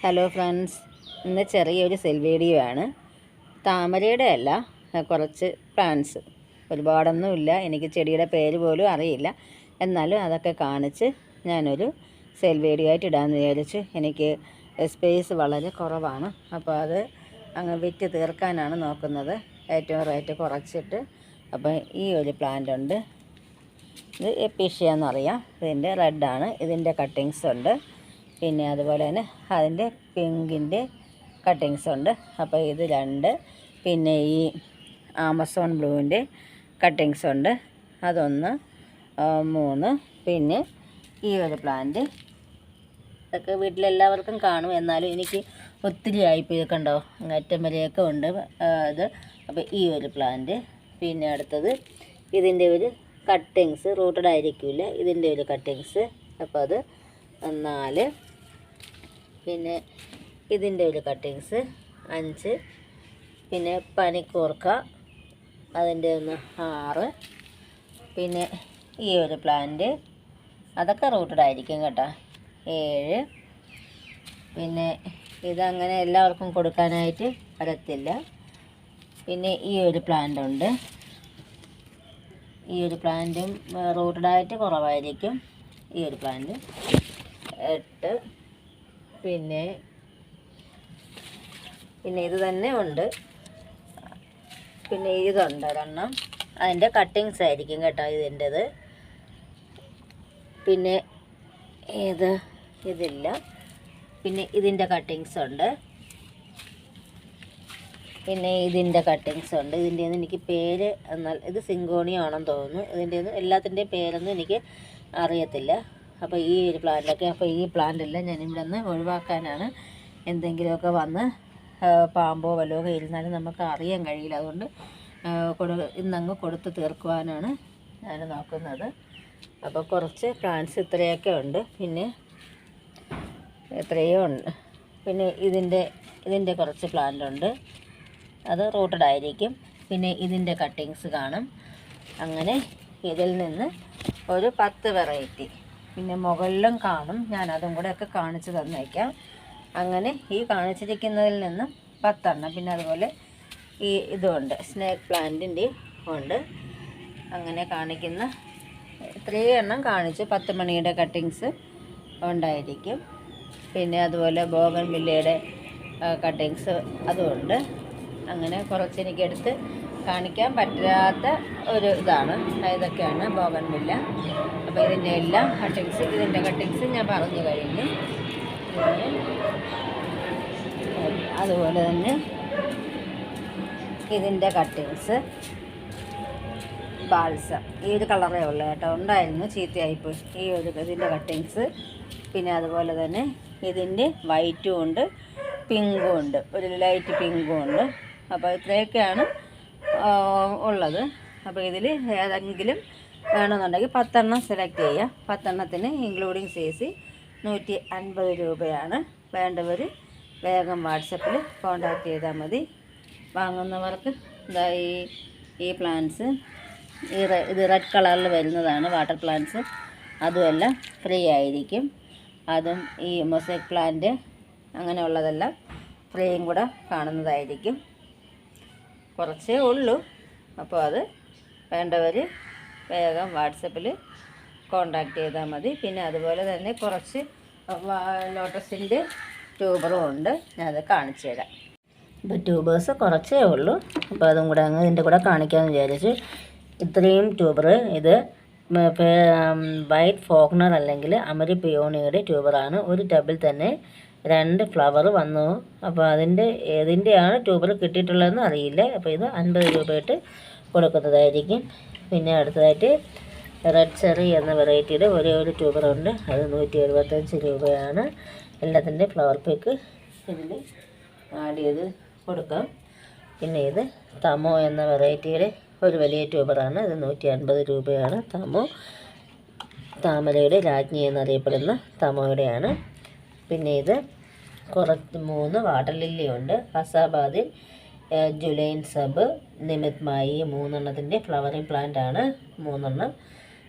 Hello friends, ഇന്ന് ചെറിയൊരു cell video ആണ്. താമരയുടെ അല്ല, കുറച്ച് പ്ലാന്റ്സ്. ഒരുപാടൊന്നുമില്ല, എനിക്ക് ചെടിയുടെ പേര് പോലും അറിയില്ല. എന്നാലും അതൊക്കെ കാണിച്ച് ഞാനൊരു സെൽ വീഡിയോ ആയിട്ട് ഇടാമെന്ന് വിചാരിച്ചു. എനിക്ക് സ്പേസ് വളരെ കുറവാണ്, അപ്പോൾ അത് അങ്ങ് വിറ്റ് തീർക്കാനാണ് നോക്കുന്നത്, ഏറ്റവും റേറ്റ് കുറച്ചിട്ട്. അപ്പോൾ ഈ ഒരു പ്ലാന്റ് ഉണ്ട്, ഇത് എപ്പീഷ്യ എന്നറിയാം. ഇതിൻ്റെ റെഡാണ്, ഇതിൻ്റെ കട്ടിങ്സ് ഉണ്ട്. പിന്നെ അതുപോലെ തന്നെ അതിൻ്റെ പിങ്കിൻ്റെ കട്ടിങ്സ് ഉണ്ട്. അപ്പോൾ ഇത് 2. പിന്നെ ഈ ആമസോൺ ബ്ലൂവിൻ്റെ കട്ടിങ്സ് ഉണ്ട്, അതൊന്ന് 3. പിന്നെ ഈ ഒരു പ്ലാന്റ്, ഇതൊക്കെ വീട്ടിലെല്ലാവർക്കും കാണും. എന്നാലും എനിക്ക് ഒത്തിരി ആയിപ്പോയി, കണ്ടോ, അറ്റം വരെയൊക്കെ ഉണ്ട് ഇത്. അപ്പോൾ ഈ ഒരു പ്ലാന്റ്. പിന്നെ അടുത്തത് ഇതിൻ്റെ ഒരു കട്ടിങ്സ്, റൂട്ടഡ് ആയിരിക്കില്ല, ഇതിൻ്റെ ഒരു കട്ടിങ്സ്. അപ്പോൾ അത് 4. പിന്നെ ഇതിൻ്റെ ഒരു കട്ടിങ്സ് 5. പിന്നെ പനിക്കൂർക്ക, അതിൻ്റെ ഒന്ന് 6. പിന്നെ ഈ ഒരു പ്ലാന്റ്, അതൊക്കെ റൂട്ടഡ് ആയിരിക്കും കേട്ടോ, 7. പിന്നെ ഇതങ്ങനെ എല്ലാവർക്കും കൊടുക്കാനായിട്ട് പറ്റത്തില്ല. പിന്നെ ഈ ഒരു പ്ലാന്റ് ഉണ്ട്, ഈ ഒരു പ്ലാന്റും റൂട്ടഡായിട്ട് കുറവായിരിക്കും. ഈ ഒരു പ്ലാന്റ് 8. പിന്നെ ഇത് തന്നെ ഉണ്ട്. പിന്നെ ഇതുണ്ട് 1. അതിൻ്റെ കട്ടിങ്സ് ആയിരിക്കും കേട്ടോ ഇതിൻ്റെത്. പിന്നെ ഇതില്ല. പിന്നെ ഇതിൻ്റെ കട്ടിങ്സ് ഉണ്ട്. പിന്നെ ഇതിൻ്റെ കട്ടിങ്സ് ഉണ്ട്. ഇതിൻ്റെ ഒന്നും എനിക്ക് പേര്, എന്നാൽ ഇത് സിങ്കോണിയ ആണെന്ന് തോന്നുന്നു. ഇതിൻ്റെ ഒന്നും എല്ലാത്തിൻ്റെയും പേരൊന്നും എനിക്ക് അറിയത്തില്ല. അപ്പോൾ ഈ ഒരു പ്ലാന്റൊക്കെ, അപ്പോൾ ഈ പ്ലാന്റെല്ലാം ഞാനിവിടെ നിന്ന് ഒഴിവാക്കാനാണ്. എന്തെങ്കിലുമൊക്കെ വന്ന് പാമ്പോ വല്ലതും ഇരുന്നാലും നമുക്ക് അറിയാൻ കഴിയില്ല. അതുകൊണ്ട് ഇന്നങ്ങ് കൊടുത്ത് തീർക്കുവാനാണ് ഞാൻ നോക്കുന്നത്. അപ്പോൾ കുറച്ച് പ്ലാന്റ്സ് ഇത്രയൊക്കെ ഉണ്ട്. പിന്നെ എത്രയോ ഉണ്ട്. പിന്നെ ഇതിൻ്റെ കുറച്ച് പ്ലാന്റ് ഉണ്ട്, അത് റൂട്ടഡ് ആയിരിക്കും. പിന്നെ ഇതിൻ്റെ കട്ടിങ്സ് കാണും. അങ്ങനെ ഇതിൽ നിന്ന് ഒരു 10 വെറൈറ്റി. പിന്നെ മുകളിലും കാണും, ഞാൻ അതും കൂടെ ഒക്കെ കാണിച്ച് തന്നേക്കാം. അങ്ങനെ ഈ കാണിച്ചിരിക്കുന്നതിൽ നിന്നും 10 പിന്നെ അതുപോലെ ഇതുമുണ്ട്, സ്നേക്ക് പ്ലാന്റിൻ്റെ ഉണ്ട്. അങ്ങനെ കാണിക്കുന്ന ഇത്രയും കാണിച്ചു. 10 മണിയുടെ കട്ടിങ്സ് ഉണ്ടായിരിക്കും. പിന്നെ അതുപോലെ ബോഗൺവില്ലയുടെ കട്ടിങ്സ് അതുമുണ്ട്. അങ്ങനെ കുറച്ച് എനിക്കെടുത്ത് കാണിക്കാൻ പറ്റാത്ത ഒരു ഇതാണ്. ഇതൊക്കെയാണ് ബോഗൺവില്ല. അപ്പോൾ ഇതിൻ്റെ എല്ലാം കട്ടിങ്സ്, ഇതിൻ്റെ കട്ടിങ്സ് ഞാൻ പറഞ്ഞു കഴിഞ്ഞു. അതുപോലെ തന്നെ ഇതിൻ്റെ കട്ടിങ്സ് ബാൾസം, ഈ ഒരു കളറേ ഉള്ളൂ കേട്ടോ, ഉണ്ടായിരുന്നു, ചീത്തയായിപ്പോയി. ഇതിൻ്റെ കട്ടിങ്സ്. പിന്നെ അതുപോലെ തന്നെ ഇതിൻ്റെ വൈറ്റും ഉണ്ട്, പിങ്കും ഉണ്ട്, ഒരു ലൈറ്റ് പിങ്കും ഉണ്ട്. അപ്പോൾ ഇത്രയൊക്കെയാണ് ഉള്ളത്. അപ്പോൾ ഇതിൽ ഏതെങ്കിലും വേണമെന്നുണ്ടെങ്കിൽ 10 സെലക്ട് ചെയ്യുക. 10 ഇൻക്ലൂഡിങ് CC 150 രൂപയാണ്. വേണ്ടവർ വേഗം വാട്സപ്പിൽ കോൺടാക്റ്റ് ചെയ്താൽ മതി. വാങ്ങുന്നവർക്ക് ഈ പ്ലാന്റ്സ്, ഇത് റെഡ് കളറിൽ വരുന്നതാണ് വാട്ടർ പ്ലാന്റ്സ്, അതുമെല്ലാം ഫ്രീ ആയിരിക്കും. അതും ഈ മൊസൈക്ക് പ്ലാന്റ് അങ്ങനെയുള്ളതെല്ലാം ഫ്രീയും കൂടെ കാണുന്നതായിരിക്കും. കുറച്ചേ ഉള്ളൂ. അപ്പോൾ അത് വേണ്ടവർ വേഗം വാട്സപ്പിൽ കോണ്ടാക്ട് ചെയ്താൽ മതി. പിന്നെ അതുപോലെ തന്നെ കുറച്ച് ലോട്ടസിൻ്റെ ട്യൂബറും ഉണ്ട്, ഞാനത് കാണിച്ചു തരാം. ഇപ്പോൾ ട്യൂബേഴ്സ് കുറച്ചേ ഉള്ളൂ. അപ്പോൾ അതും കൂടെ ഇതിൻ്റെ കൂടെ കാണിക്കാമെന്ന് വിചാരിച്ചു. ഇത്രയും ട്യൂബർ, ഇത് വൈറ്റ് ഫോഗ്നർ അല്ലെങ്കിൽ അമരി പിയോണിയുടെ ട്യൂബറാണ്. ഒരു ടബിൽ തന്നെ 2 ഫ്ലവർ വന്നു. അപ്പോൾ ഏതിൻ്റെയാണ് ട്യൂബർ കിട്ടിയിട്ടുള്ളതെന്ന് അറിയില്ല. അപ്പോൾ ഇത് 50 രൂപയായിട്ട് കൊടുക്കുന്നതായിരിക്കും. പിന്നെ അടുത്തതായിട്ട് റെഡ് ചെറി എന്ന വെറൈറ്റിയുടെ ഒരു ട്യൂബറുണ്ട്, അത് 175 രൂപയാണ്. എല്ലാത്തിൻ്റെ ഫ്ലവർ പേക്ക് ഇതിൽ ആഡ് ചെയ്ത് കൊടുക്കാം. പിന്നെ ഇത് തമോ എന്ന വെറൈറ്റിയുടെ ഒരു വലിയ ട്യൂബറാണ്, ഇത് 150 രൂപയാണ്. താമരയുടെ രാജ്ഞി എന്നറിയപ്പെടുന്ന തമോയുടെയാണ്. പിന്നെ ഇത് കുറച്ച് 3 വാട്ടർ ലില്ലി ഉണ്ട്, ഹസാബാദിൽ ജുലൈൻ സബ്, നിമിത് മായി, 3 ഫ്ലവറിങ് പ്ലാന്റ് ആണ് 3.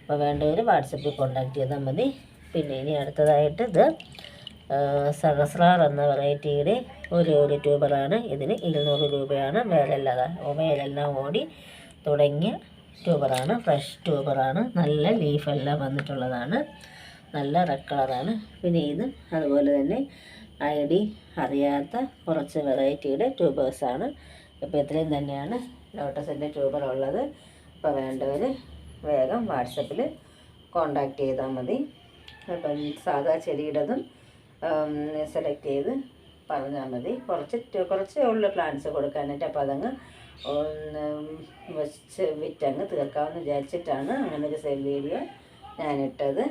അപ്പോൾ വേണ്ടവർ വാട്സപ്പിൽ കോൺടാക്ട് ചെയ്താൽ മതി. പിന്നെ ഇനി അടുത്തതായിട്ട് ഇത് സഹസ്രാർ എന്ന വെറൈറ്റിയുടെ ഒരു ട്യൂബറാണ്. ഇതിന് 200 രൂപയാണ്. വേരെല്ലാം ഓടി തുടങ്ങിയ ട്യൂബറാണ്. ഫ്രഷ് ട്യൂബറാണ്. നല്ല ലീഫെല്ലാം വന്നിട്ടുള്ളതാണ്. നല്ല റെഡ് കളറാണ്. പിന്നെ ഇത് അതുപോലെ തന്നെ ID അറിയാത്ത കുറച്ച് വെറൈറ്റിയുടെ ട്യൂബേഴ്സാണ്. ഇപ്പോൾ ഇത്രയും തന്നെയാണ് ലോട്ടസിൻ്റെ ട്യൂബർ ഉള്ളത്. അപ്പോൾ വേണ്ടവർ വേഗം വാട്സപ്പിൽ കോണ്ടാക്ട് ചെയ്താൽ മതി. അപ്പം സാധാ ചെടിയുടേതും സെലക്ട് ചെയ്ത് പറഞ്ഞാൽ മതി. കുറച്ചേ ഉള്ളൂ പ്ലാന്റ്സ് കൊടുക്കാനായിട്ട്. അപ്പോൾ അതങ്ങ് വെച്ച് വിറ്റങ്ങ് തീർക്കാമെന്ന് വിചാരിച്ചിട്ടാണ് അങ്ങനൊരു സെൽ വീഡിയോ ഞാനിട്ടത്.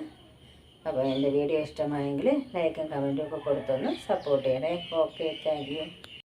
അപ്പോൾ എൻ്റെ വീഡിയോ ഇഷ്ടമായെങ്കിൽ ലൈക്കും കമൻറ്റും ഒക്കെ കൊടുത്തൊന്ന് സപ്പോർട്ട് ചെയ്യണേ. Okay, thank you.